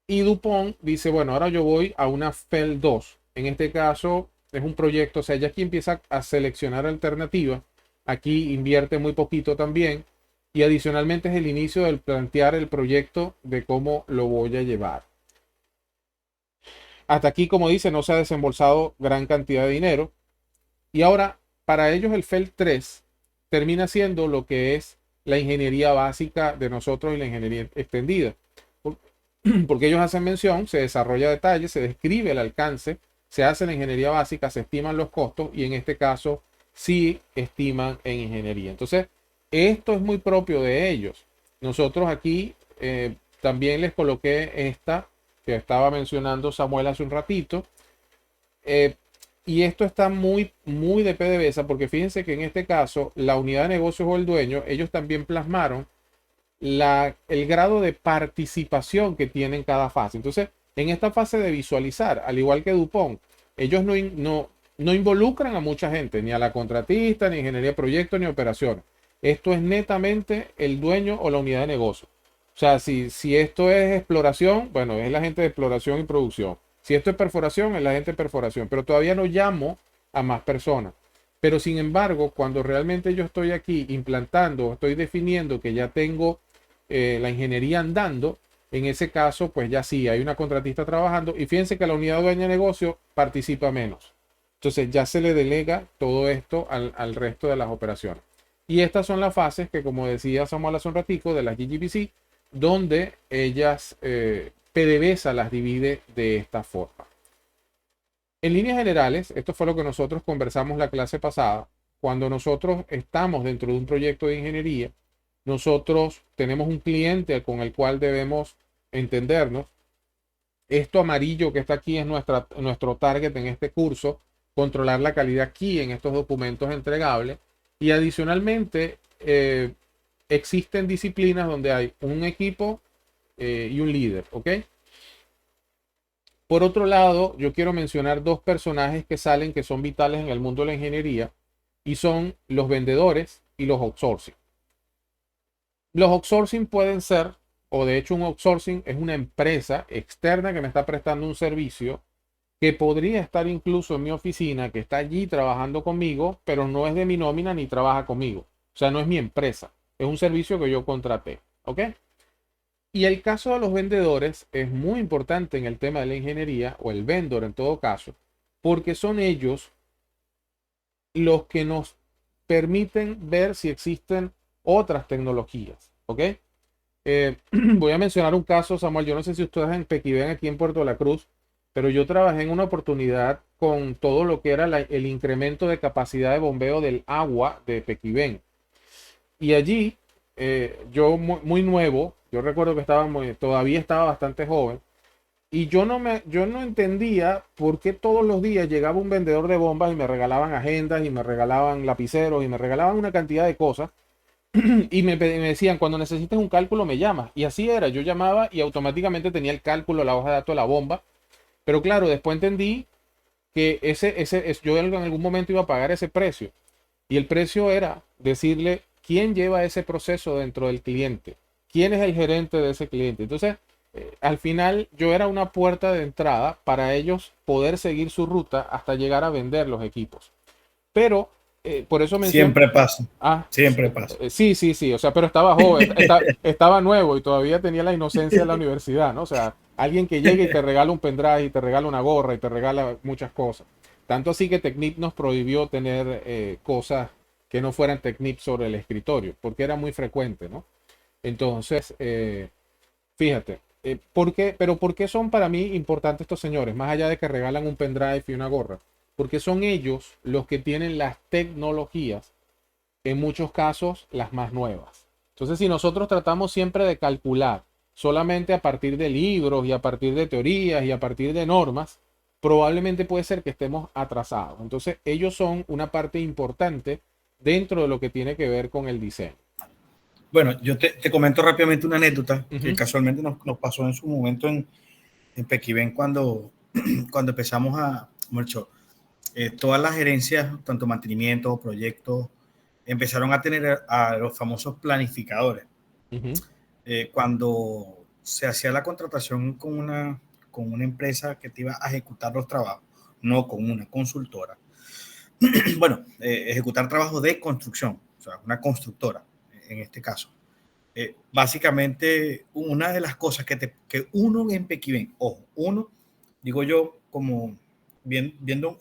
Y Dupont dice, bueno, ahora yo voy a una FEL 2. En este caso es un proyecto, o sea, ya aquí empieza a seleccionar alternativas. Aquí invierte muy poquito también. Y adicionalmente es el inicio del plantear el proyecto de cómo lo voy a llevar. Hasta aquí, como dice, no se ha desembolsado gran cantidad de dinero. Y ahora, para ellos el FEL 3 termina siendo lo que es la ingeniería básica de nosotros y la ingeniería extendida. Porque ellos hacen mención, se desarrolla detalle, se describe el alcance, se hace la ingeniería básica, se estiman los costos y en este caso sí estiman en ingeniería. Entonces, esto es muy propio de ellos. Nosotros aquí también les coloqué esta que estaba mencionando Samuel hace un ratito. eh, y esto está muy de PDVSA porque fíjense que en este caso la unidad de negocios o el dueño, ellos también plasmaron el grado de participación que tiene en cada fase. Entonces, en esta fase de visualizar, al igual que Dupont, ellos no involucran a mucha gente, ni a la contratista, ni ingeniería de proyectos, ni operaciones. Esto es netamente el dueño o la unidad de negocio. O sea, si esto es exploración, bueno, es la gente de exploración y producción. Si esto es perforación, es la gente de perforación. Pero todavía no llamo a más personas. Pero sin embargo, cuando realmente yo estoy aquí implantando, estoy definiendo que ya tengo la ingeniería andando, en ese caso, pues ya sí, hay una contratista trabajando y fíjense que la unidad dueña de negocio participa menos. Entonces ya se le delega todo esto al resto de las operaciones. Y estas son las fases que, como decía Samuel hace un ratico, de las GGBC, donde ellas, PDVSA las divide de esta forma. En líneas generales, esto fue lo que nosotros conversamos la clase pasada. Cuando nosotros estamos dentro de un proyecto de ingeniería, nosotros tenemos un cliente con el cual debemos entendernos. Esto amarillo que está aquí es nuestro target en este curso, controlar la calidad aquí en estos documentos entregables. Y adicionalmente, existen disciplinas donde hay un equipo y un líder, ¿ok? Por otro lado, yo quiero mencionar dos personajes que salen que son vitales en el mundo de la ingeniería y son los vendedores y los outsourcing. Los outsourcing pueden ser, o de hecho un outsourcing es una empresa externa que me está prestando un servicio que podría estar incluso en mi oficina, que está allí trabajando conmigo, pero no es de mi nómina ni trabaja conmigo. O sea, no es mi empresa, es un servicio que yo contraté. ¿Ok? Y el caso de los vendedores es muy importante en el tema de la ingeniería, o el vendor en todo caso, porque son ellos los que nos permiten ver si existen otras tecnologías. ¿Ok? Voy a mencionar un caso, Samuel. Yo no sé si ustedes en Pequiven, aquí en Puerto de la Cruz, pero yo trabajé en una oportunidad con todo lo que era el incremento de capacidad de bombeo del agua de Pequiven. Y allí, yo muy nuevo, yo recuerdo que todavía estaba bastante joven, y yo no entendía por qué todos los días llegaba un vendedor de bombas y me regalaban agendas y me regalaban lapiceros y me regalaban una cantidad de cosas. Y me decían, cuando necesites un cálculo me llamas. Y así era, yo llamaba y automáticamente tenía el cálculo, la hoja de datos de la bomba. Pero claro, después entendí que yo en algún momento iba a pagar ese precio. Y el precio era decirle quién lleva ese proceso dentro del cliente, quién es el gerente de ese cliente. Entonces, al final yo era una puerta de entrada para ellos poder seguir su ruta hasta llegar a vender los equipos. Pero por eso menciono. Siempre pasa, Ah, siempre pasa. sí, sí, sí, o sea, pero estaba joven, estaba nuevo y todavía tenía la inocencia de la universidad, ¿no? O sea, alguien que llegue y te regala un pendrive y te regala una gorra y te regala muchas cosas. Tanto así que Technip nos prohibió tener cosas que no fueran Technip sobre el escritorio, porque era muy frecuente, ¿no? Entonces, fíjate, pero ¿por qué son para mí importantes estos señores? Más allá de que regalan un pendrive y una gorra, porque son ellos los que tienen las tecnologías, en muchos casos las más nuevas. Entonces, si nosotros tratamos siempre de calcular solamente a partir de libros y a partir de teorías y a partir de normas, probablemente puede ser que estemos atrasados. Entonces, ellos son una parte importante dentro de lo que tiene que ver con el diseño. Bueno, yo te comento rápidamente una anécdota que Ujú, casualmente nos pasó en su momento en Pequiven cuando, cuando empezamos a, mucho, todas las gerencias, tanto mantenimiento o proyectos, empezaron a tener a los famosos planificadores. ujú, Cuando se hacía la contratación con una empresa que te iba a ejecutar los trabajos, no con una consultora. Bueno, ejecutar trabajos de construcción, o sea, una constructora en este caso. Básicamente, una de las cosas que uno en Pequiven, ojo, uno, digo yo, como viendo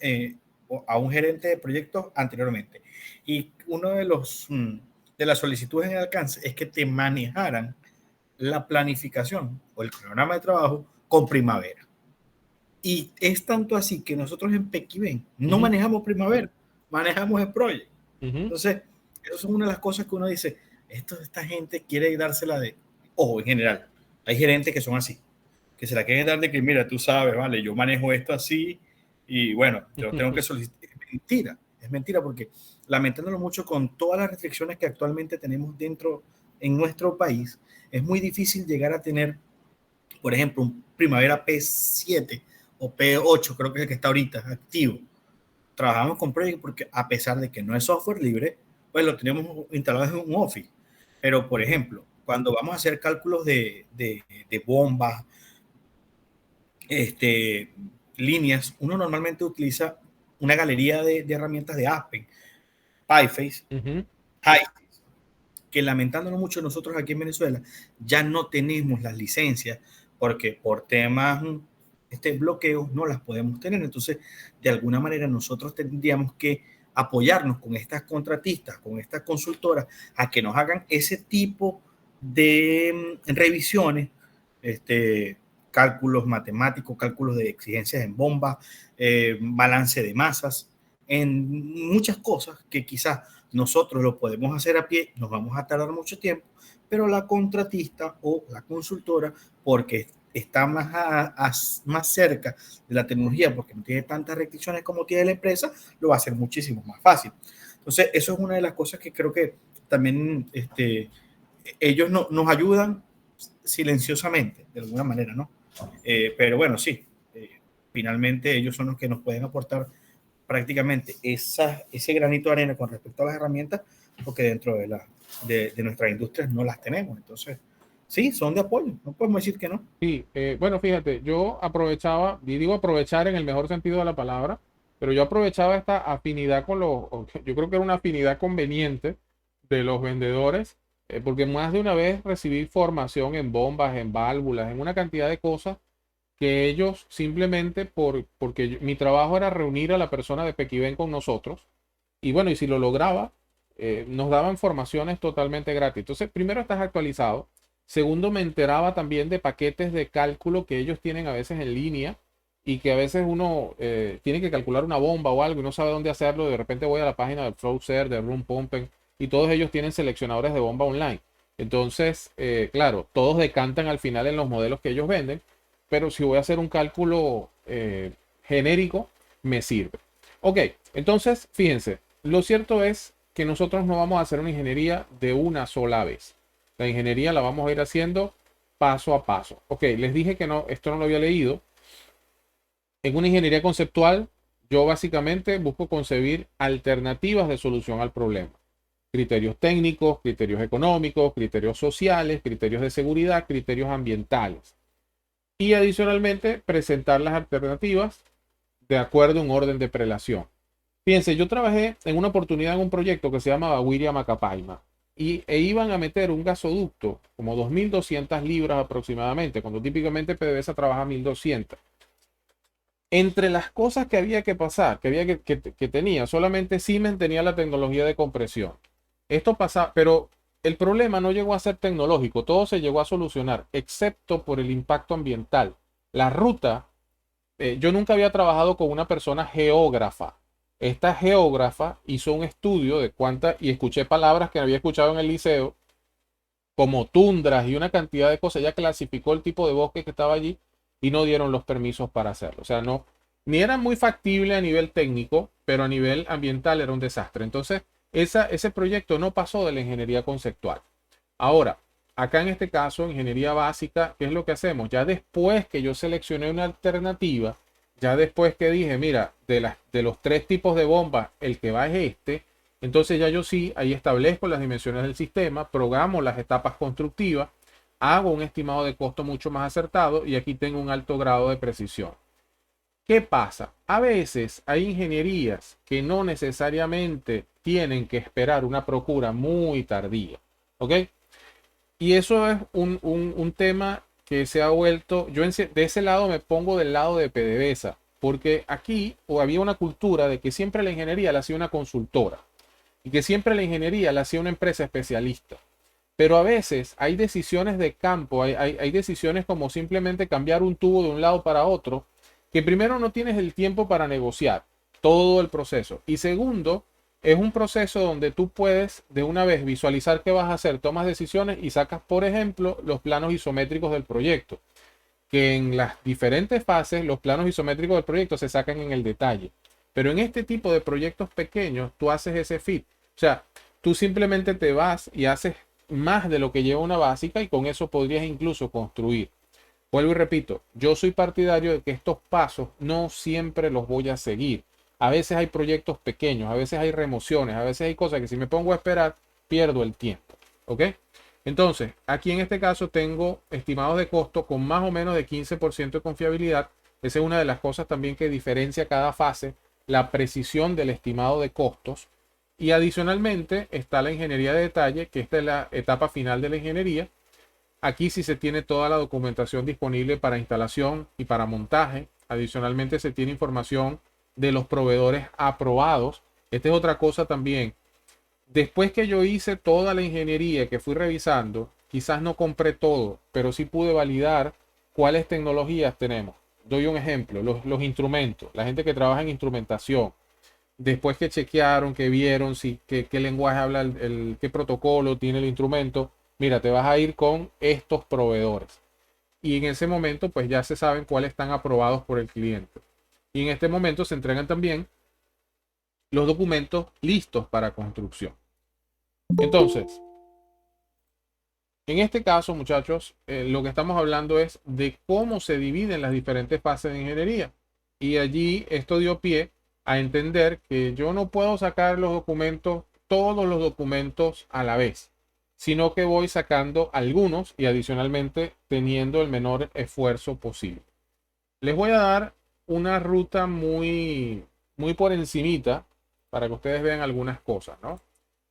a un gerente de proyectos anteriormente, y uno de los de las solicitudes en alcance es que te manejaran la planificación o el programa de trabajo con primavera. Y es tanto así que nosotros en Pequiven no ujú, manejamos primavera, manejamos el proyecto. ujú, Entonces, eso es una de las cosas que uno dice, esta gente quiere dársela de, ojo, en general, hay gerentes que son así, que se la quieren dar de que, mira, tú sabes, vale, yo manejo esto así y bueno, yo tengo que solicitar. Es mentira porque lamentándolo mucho con todas las restricciones que actualmente tenemos dentro en nuestro país, es muy difícil llegar a tener, por ejemplo, un Primavera P7 o P8, creo que es el que está ahorita activo. Trabajamos con Project porque a pesar de que no es software libre, pues lo tenemos instalado en un Office. Pero, por ujú, ejemplo, cuando vamos a hacer cálculos de bombas, líneas, uno normalmente utiliza una galería de herramientas de Aspen, PyFace, ujú. High, que lamentándolo mucho nosotros aquí en Venezuela ya no tenemos las licencias porque por temas bloqueos no las podemos tener. Entonces, de alguna manera nosotros tendríamos que apoyarnos con estas contratistas, con estas consultoras, a que nos hagan ese tipo de revisiones, cálculos matemáticos, cálculos de exigencias en bombas, balance de masas, en muchas cosas que quizás nosotros lo podemos hacer a pie, nos vamos a tardar mucho tiempo, pero la contratista o la consultora, porque está más cerca de la tecnología, porque no tiene tantas restricciones como tiene la empresa, lo va a hacer muchísimo más fácil. Entonces, eso es una de las cosas que creo que también ellos nos ayudan silenciosamente, de alguna manera, ¿no? Pero bueno, sí, finalmente ellos son los que nos pueden aportar prácticamente ese granito de arena con respecto a las herramientas, porque dentro de nuestras industrias no las tenemos. Entonces, sí, son de apoyo, no podemos decir que no. Sí, bueno, fíjate, yo aprovechaba, y digo aprovechar en el mejor sentido de la palabra, pero yo aprovechaba esta afinidad yo creo que era una afinidad conveniente de los vendedores, porque más de una vez recibí formación en bombas, en válvulas, en una cantidad de cosas que ellos simplemente porque mi trabajo era reunir a la persona de Pequiven con nosotros, y bueno, y si lo lograba, nos daban formaciones totalmente gratis. Entonces, primero estás actualizado. Segundo, me enteraba también de paquetes de cálculo que ellos tienen a veces en línea y que a veces uno tiene que calcular una bomba o algo y no sabe dónde hacerlo. De repente voy a la página de Flowser, de Room Pumpen y todos ellos tienen seleccionadores de bomba online. Entonces, claro, todos decantan al final en los modelos que ellos venden, pero si voy a hacer un cálculo genérico, me sirve. Ok, entonces, fíjense, lo cierto es que nosotros no vamos a hacer una ingeniería de una sola vez. La ingeniería la vamos a ir haciendo paso a paso. Ok, les dije que no, esto no lo había leído. En una ingeniería conceptual, yo básicamente busco concebir alternativas de solución al problema. Criterios técnicos, criterios económicos, criterios sociales, criterios de seguridad, criterios ambientales. Y adicionalmente, presentar las alternativas de acuerdo a un orden de prelación. Fíjense, yo trabajé en una oportunidad en un proyecto que se llamaba Wiria Macapaima e iban a meter un gasoducto como 2.200 libras aproximadamente, cuando típicamente PDVSA trabaja 1.200. Entre las cosas que había que pasar, que tenía, solamente Siemens tenía la tecnología de compresión. Esto pasa, pero el problema no llegó a ser tecnológico, todo se llegó a solucionar, excepto por el impacto ambiental. La ruta, yo nunca había trabajado con una persona geógrafa. Esta geógrafa hizo un estudio de cuántas, y escuché palabras que había escuchado en el liceo, como tundras y una cantidad de cosas. Ella clasificó el tipo de bosque que estaba allí y no dieron los permisos para hacerlo. O sea, no, ni era muy factible a nivel técnico, pero a nivel ambiental era un desastre. Entonces, ese proyecto no pasó de la ingeniería conceptual. Ahora, acá en este caso, ingeniería básica, ¿qué es lo que hacemos? Ya después que yo seleccioné una alternativa, ya después que dije, mira, de los tres tipos de bombas, el que va es este, entonces ya yo sí, ahí establezco las dimensiones del sistema, programo las etapas constructivas, hago un estimado de costo mucho más acertado y aquí tengo un alto grado de precisión. ¿Qué pasa? A veces hay ingenierías que no necesariamente tienen que esperar una procura muy tardía. ¿Ok? Y eso es un tema que se ha vuelto, de ese lado me pongo del lado de PDVSA, porque aquí había una cultura de que siempre la ingeniería la hacía una consultora y que siempre la ingeniería la hacía una empresa especialista. Pero a veces hay decisiones de campo, hay decisiones como simplemente cambiar un tubo de un lado para otro, que primero no tienes el tiempo para negociar todo el proceso. Y segundo, es un proceso donde tú puedes de una vez visualizar qué vas a hacer, tomas decisiones y sacas, por ejemplo, los planos isométricos del proyecto, que en las diferentes fases los planos isométricos del proyecto se sacan en el detalle. Pero en este tipo de proyectos pequeños, tú haces ese fit. O sea, tú simplemente te vas y haces más de lo que lleva una básica y con eso podrías incluso construir. Vuelvo y repito, yo soy partidario de que estos pasos no siempre los voy a seguir. A veces hay proyectos pequeños, a veces hay remociones, a veces hay cosas que si me pongo a esperar, pierdo el tiempo. ¿Ok? Entonces, aquí en este caso tengo estimados de costo con más o menos de 15% de confiabilidad. Esa es una de las cosas también que diferencia cada fase, la precisión del estimado de costos. Y adicionalmente está la ingeniería de detalle, que esta es la etapa final de la ingeniería. Aquí sí se tiene toda la documentación disponible para instalación y para montaje. Adicionalmente se tiene información de los proveedores aprobados. Esta es otra cosa también. Después que yo hice toda la ingeniería que fui revisando, quizás no compré todo, pero sí pude validar cuáles tecnologías tenemos. Doy un ejemplo, los instrumentos, la gente que trabaja en instrumentación. Después que chequearon, que vieron si, qué lenguaje habla, qué protocolo tiene el instrumento, mira, te vas a ir con estos proveedores. Y en ese momento, pues ya se saben cuáles están aprobados por el cliente. Y en este momento se entregan también los documentos listos para construcción. Entonces, en este caso, muchachos, lo que estamos hablando es de cómo se dividen las diferentes fases de ingeniería. Y allí esto dio pie a entender que yo no puedo sacar los documentos, todos los documentos a la vez, sino que voy sacando algunos y adicionalmente teniendo el menor esfuerzo posible. Les voy a dar una ruta muy por encimita para que ustedes vean algunas cosas, ¿no?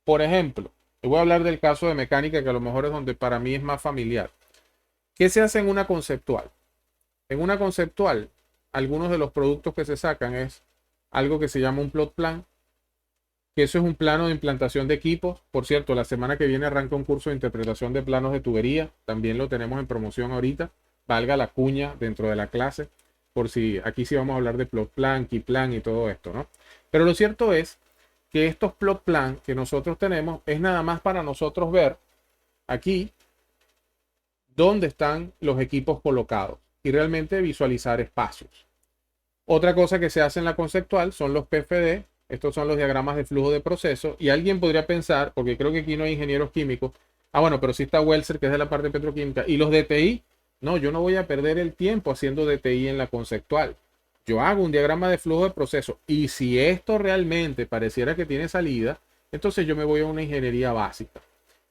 Por ejemplo, les voy a hablar del caso de mecánica, que a lo mejor es donde para mí es más familiar. ¿Qué se hace en una conceptual? En una conceptual, algunos de los productos que se sacan es algo que se llama un plot plan, que eso es un plano de implantación de equipos. Por cierto, la semana que viene arranca un curso de interpretación de planos de tubería. También lo tenemos en promoción ahorita. Valga la cuña dentro de la clase. Por si aquí sí vamos a hablar de plot plan, key plan y todo esto, ¿no? Pero lo cierto es que estos plot plan que nosotros tenemos es nada más para nosotros ver aquí dónde están los equipos colocados y realmente visualizar espacios. Otra cosa que se hace en la conceptual son los PFD. Estos son los diagramas de flujo de proceso. Y alguien podría pensar, porque creo que aquí no hay ingenieros químicos. Ah, bueno, pero sí está Welser, que es de la parte petroquímica. Y los DTI. No, yo no voy a perder el tiempo haciendo DTI en la conceptual. Yo hago un diagrama de flujo de proceso. Y si esto realmente pareciera que tiene salida, entonces yo me voy a una ingeniería básica.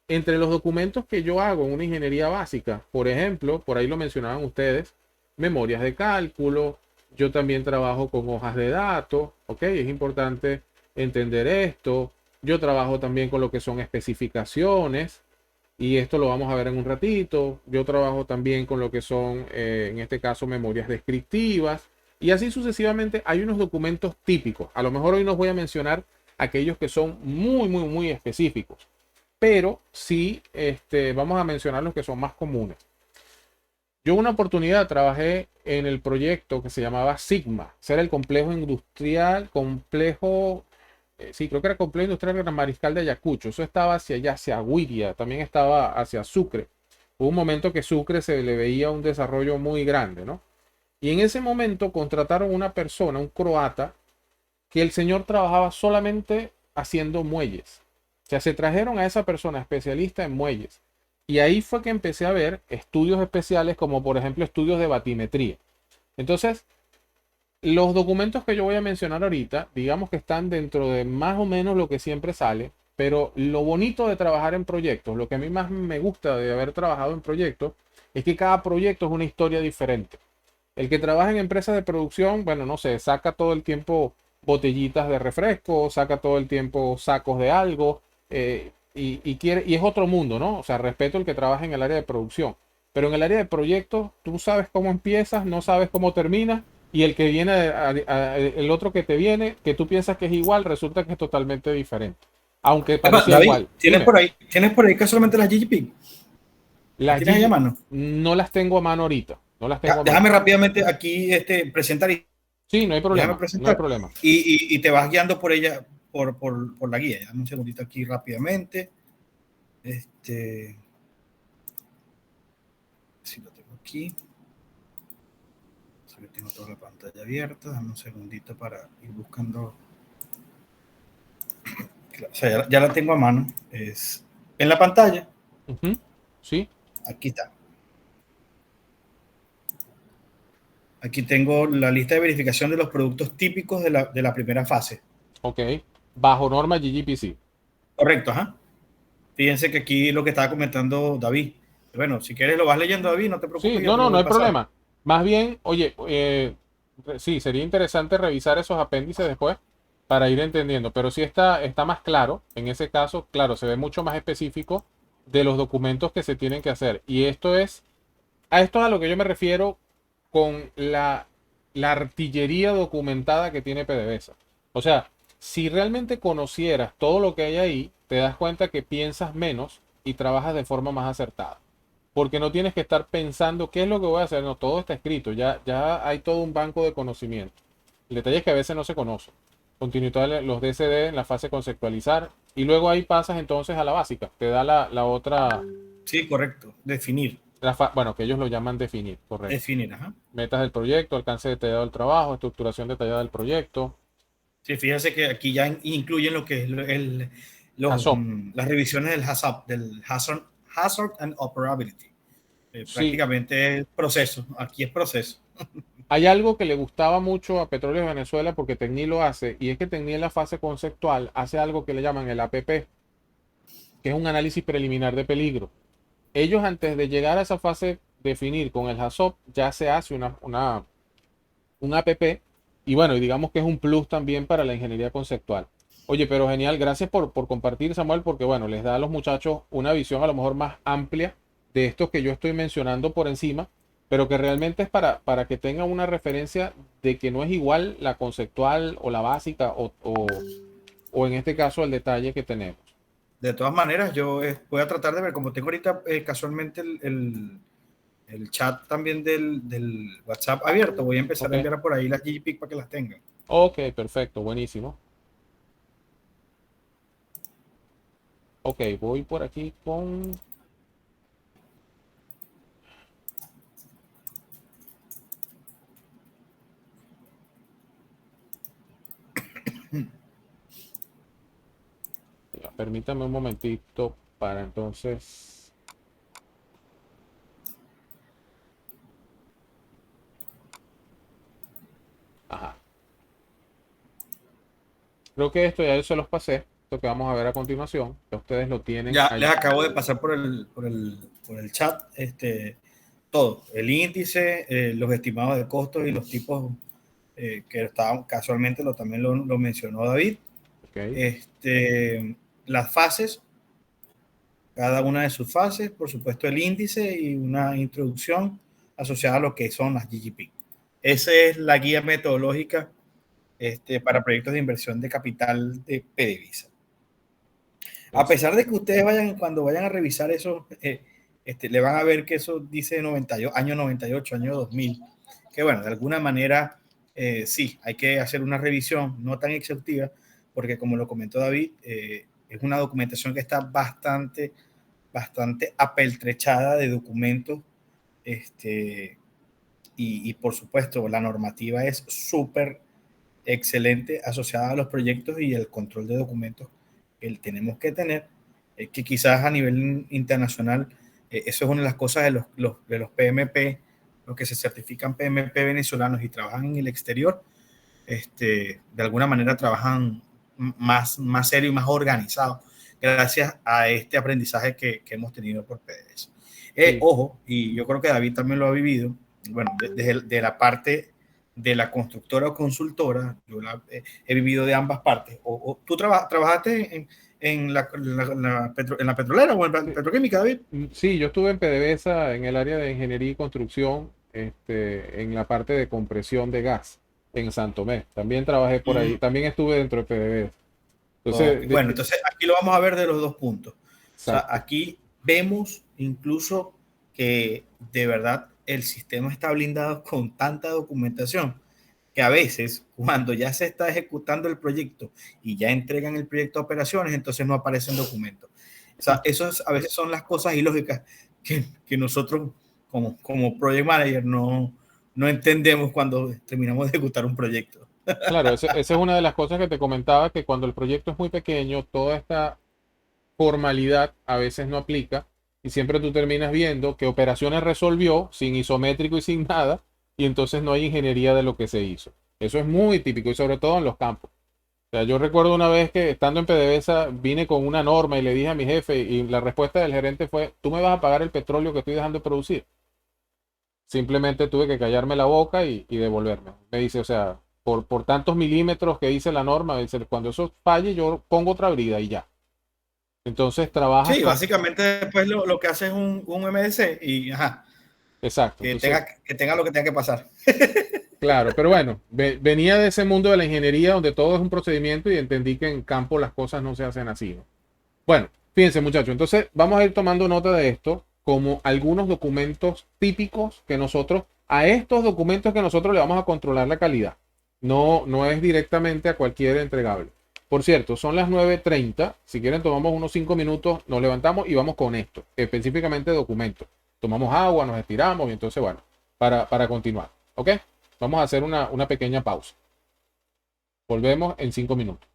Entre los documentos que yo hago en una ingeniería básica, por ejemplo, por ahí lo mencionaban ustedes, memorias de cálculo. Yo también trabajo con hojas de datos, ¿ok? Es importante entender esto. Yo trabajo también con lo que son especificaciones y esto lo vamos a ver en un ratito. Yo trabajo también con lo que son, en este caso, memorias descriptivas y así sucesivamente. Hay unos documentos típicos. A lo mejor hoy no voy a mencionar aquellos que son muy específicos, pero sí vamos a mencionar los que son más comunes. Yo una oportunidad trabajé en el proyecto que se llamaba Sigma. Ese era el complejo industrial, sí, creo que era el complejo industrial Gran Mariscal de Ayacucho. Eso estaba hacia allá, hacia Huiria, también estaba hacia Sucre. Hubo un momento que Sucre se le veía un desarrollo muy grande, ¿no? Y en ese momento contrataron una persona, un croata, que el señor trabajaba solamente haciendo muelles. O sea, se trajeron a esa persona especialista en muelles. Y ahí fue que empecé a ver estudios especiales como por ejemplo estudios de batimetría. Entonces, los documentos que yo voy a mencionar ahorita, digamos que están dentro de más o menos lo que siempre sale, pero lo bonito de trabajar en proyectos, lo que a mí más me gusta de haber trabajado en proyectos, es que cada proyecto es una historia diferente. El que trabaja en empresas de producción, bueno, no sé, saca todo el tiempo botellitas de refresco, saca todo el tiempo sacos de algo, y es otro mundo, ¿no? O sea, respeto el que trabaja en el área de producción, pero en el área de proyectos, tú sabes cómo empiezas, no sabes cómo terminas, y el que viene, el otro que te viene, que tú piensas que es igual, resulta que es totalmente diferente. Aunque parecía David, igual. ¿tienes Dime, por ahí, tienes por ahí casualmente las GGP? ¿Las las tienes ahí a Gigi mano? no las tengo a mano ahorita, no las tengo Ya, a mano. déjame rápidamente aquí presentar y Sí, no hay déjame problema, no hay presentar problema. y te vas guiando por ella, por la guía. Dame un segundito aquí rápidamente. Si lo tengo aquí. Tengo toda la pantalla abierta. Dame un segundito para ir buscando. O sea, ya la tengo a mano. Es en la pantalla. Ujú, sí, Aquí está. Aquí tengo la lista de verificación de los productos típicos de la primera fase. ok. Bajo norma GGPC. Correcto, ajá. Fíjense que aquí lo que estaba comentando David. Bueno, si quieres lo vas leyendo, David, no te Sí, preocupes, yo no, te lo no, no voy hay pasando. problema. Más bien, oye, sí, sería interesante revisar esos apéndices después para ir entendiendo, pero sí está más claro. En ese caso, claro, se ve mucho más específico de los documentos que se tienen que hacer. Y esto es a lo que yo me refiero con la artillería documentada que tiene PDVSA. O sea, si realmente conocieras todo lo que hay ahí, te das cuenta que piensas menos y trabajas de forma más acertada. Porque no tienes que estar pensando qué es lo que voy a hacer. No, todo está escrito. Ya hay todo un banco de conocimiento. El detalle es que a veces no se conoce. Continuidad los DCD en la fase conceptualizar. Y luego ahí pasas entonces a la básica. Te da la otra, Sí, correcto. Definir. bueno, que ellos lo llaman definir, correcto. Definir, ajá. Metas del proyecto, alcance detallado del trabajo, estructuración detallada del proyecto. Sí, fíjense que aquí ya incluyen lo que es HACCP. las revisiones del hazard and operability. Sí, Prácticamente es proceso. Aquí es proceso. hay algo que le gustaba mucho a Petróleos Venezuela porque Tecni lo hace, y es que Tecni en la fase conceptual hace algo que le llaman el APP, que es un análisis preliminar de peligro. Ellos antes de llegar a esa fase definir con el HACCP ya se hace un APP, y bueno, y digamos que es un plus también para la ingeniería conceptual. Oye, pero genial, gracias por compartir, Samuel, porque bueno, les da a los muchachos una visión a lo mejor más amplia de estos que yo estoy mencionando por encima, pero que realmente es para que tengan una referencia de que no es igual la conceptual o la básica o en este caso el detalle que tenemos. De todas maneras, yo voy a tratar de ver, como tengo ahorita casualmente el chat también del WhatsApp abierto, voy a empezar Ok, a enviar por ahí las GGPIC para que las tengan. ok, perfecto, buenísimo. Ok, voy por aquí con... Ya, permítame un momentito para entonces... Ajá. Creo que esto ya yo se los pasé. Esto que vamos a ver a continuación. Ya ustedes lo tienen Ya les allí. acabo de pasar por el chat todo, el índice, los estimados de costos y los tipos que estaban, casualmente también lo mencionó David. Ok. Las fases, cada una de sus fases, por supuesto el índice y una introducción asociada a lo que son las GGP. Esa es la guía metodológica para proyectos de inversión de capital de PDVSA. A pesar de que ustedes cuando vayan a revisar eso, le van a ver que eso dice año 98, año 2000, que bueno, de alguna manera sí, hay que hacer una revisión no tan exhaustiva, porque como lo comentó David, es una documentación que está bastante apeltrechada de documentos, y por supuesto la normativa es súper excelente asociada a los proyectos y el control de documentos que tenemos que tener, que quizás a nivel internacional, eso es una de las cosas de los PMP, los que se certifican PMP venezolanos y trabajan en el exterior, de alguna manera trabajan más serio y más organizado gracias a este aprendizaje que hemos tenido por PDVSA. Sí. Ojo, y yo creo que David también lo ha vivido, bueno, de la parte de la constructora o consultora, yo he vivido de ambas partes. ¿Tú trabajaste en la petrolera o en la petroquímica, David? Sí, yo estuve en PDVSA en el área de ingeniería y construcción, en la parte de compresión de gas en San Tomé. También trabajé por ahí, también estuve dentro de PDVSA. Okay. Entonces, Bueno, entonces aquí lo vamos a ver de los dos puntos. O sea, exacto. aquí vemos incluso que de verdad el sistema está blindado con tanta documentación que a veces cuando ya se está ejecutando el proyecto y ya entregan el proyecto a operaciones, entonces no aparecen documentos. O sea, a veces son las cosas ilógicas que nosotros como project manager no entendemos cuando terminamos de ejecutar un proyecto. Claro, esa es una de las cosas que te comentaba, que cuando el proyecto es muy pequeño, toda esta formalidad a veces no aplica y siempre tú terminas viendo que operaciones resolvió sin isométrico y sin nada y entonces no hay ingeniería de lo que se hizo. Eso es muy típico y sobre todo en los campos. O sea, yo recuerdo una vez que estando en PDVSA vine con una norma y le dije a mi jefe y la respuesta del gerente fue, ¿tú me vas a pagar el petróleo que estoy dejando de producir? Simplemente tuve que callarme la boca y devolverme. Me dice, o sea, por tantos milímetros que dice la norma, dice, cuando eso falle yo pongo otra brida y ya. Entonces trabajas Sí, con... básicamente después lo que hace es un MDC y ajá, Exacto, entonces, que tenga lo que tenga que pasar. claro, pero bueno, venía de ese mundo de la ingeniería donde todo es un procedimiento y entendí que en campo las cosas no se hacen así, ¿no? Bueno, fíjense muchachos, entonces vamos a ir tomando nota de esto como algunos documentos típicos que nosotros, a estos documentos que nosotros le vamos a controlar la calidad. No, no es directamente a cualquier entregable. Por cierto, son las 9:30. Si quieren, tomamos unos 5 minutos, nos levantamos y vamos con esto, específicamente documentos. Tomamos agua, nos estiramos y entonces, bueno, para continuar. ¿Ok? Vamos a hacer una pequeña pausa. Volvemos en 5 minutos.